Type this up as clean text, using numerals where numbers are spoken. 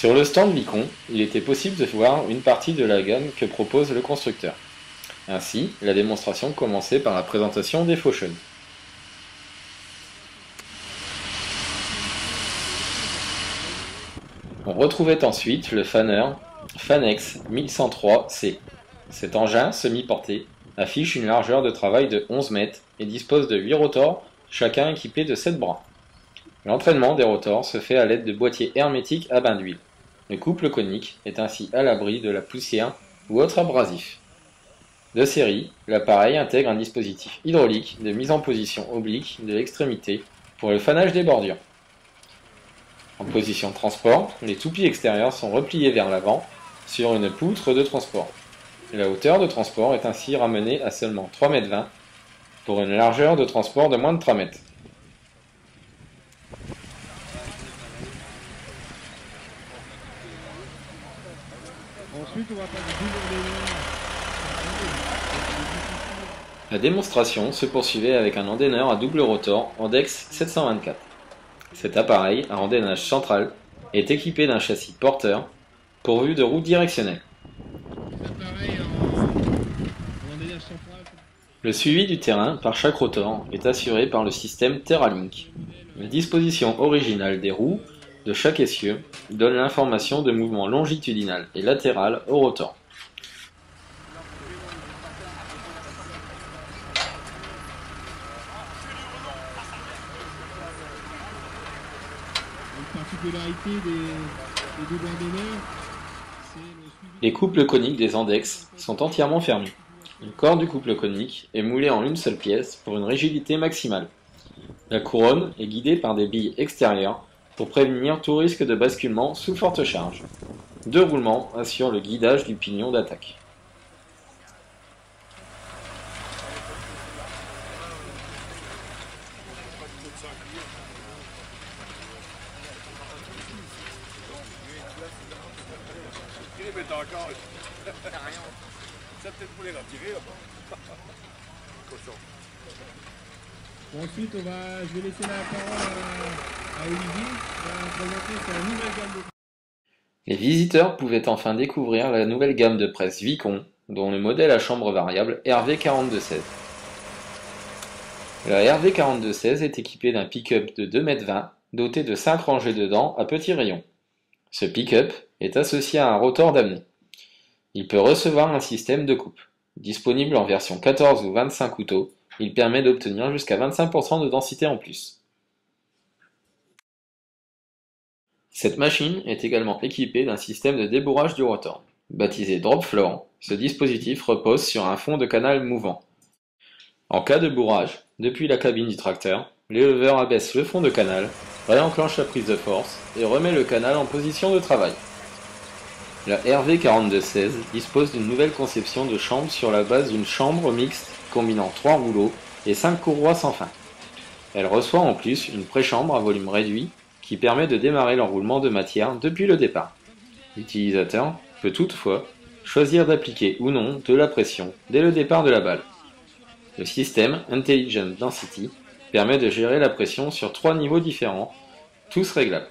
Sur le stand Vicon, il était possible de voir une partie de la gamme que propose le constructeur. Ainsi, la démonstration commençait par la présentation des Fauchon. On retrouvait ensuite le fanner Fanex 1103C. Cet engin semi-porté affiche une largeur de travail de 11 mètres et dispose de 8 rotors, chacun équipé de 7 bras. L'entraînement des rotors se fait à l'aide de boîtiers hermétiques à bain d'huile. Le couple conique est ainsi à l'abri de la poussière ou autre abrasif. De série, l'appareil intègre un dispositif hydraulique de mise en position oblique de l'extrémité pour le fanage des bordures. En position de transport, les toupies extérieures sont repliées vers l'avant sur une poutre de transport. La hauteur de transport est ainsi ramenée à seulement 3,20 m pour une largeur de transport de moins de 3 mètres. Ensuite, on va passer La démonstration se poursuivait avec un endeineur à double rotor Andex 724. Cet appareil à endainage central est équipé d'un châssis porteur pourvu de roues directionnelles. Le suivi du terrain par chaque rotor est assuré par le système TerraLink. La disposition originale des roues de chaque essieu donne l'information de mouvement longitudinal et latéral au rotor. Les couples coniques des Andex sont entièrement fermés. Le corps du couple conique est moulé en une seule pièce pour une rigidité maximale. La couronne est guidée par des billes extérieures pour prévenir tout risque de basculement sous forte charge. 2 roulements assurent le guidage du pignon d'attaque. Ensuite, je vais laisser la parole à Olivier pour présenter sa nouvelle gamme de... Les visiteurs pouvaient enfin découvrir la nouvelle gamme de presse Vicon, dont le modèle à chambre variable RV4216. La RV4216 est équipée d'un pick-up de 2,20 m doté de 5 rangées de dents à petits rayons. Ce pick-up est associé à un rotor d'amener. Il peut recevoir un système de coupe. Disponible en version 14 ou 25 couteaux, il permet d'obtenir jusqu'à 25% de densité en plus. Cette machine est également équipée d'un système de débourrage du rotor. Baptisé Drop Floor, ce dispositif repose sur un fond de canal mouvant. En cas de bourrage, depuis la cabine du tracteur, l'éleveur abaisse le fond de canal, réenclenche la prise de force et remet le canal en position de travail. La RV4216 dispose d'une nouvelle conception de chambre sur la base d'une chambre mixte combinant 3 rouleaux et 5 courroies sans fin. Elle reçoit en plus une préchambre à volume réduit qui permet de démarrer l'enroulement de matière depuis le départ. L'utilisateur peut toutefois choisir d'appliquer ou non de la pression dès le départ de la balle. Le système Intelligent Density permet de gérer la pression sur 3 niveaux différents, tous réglables.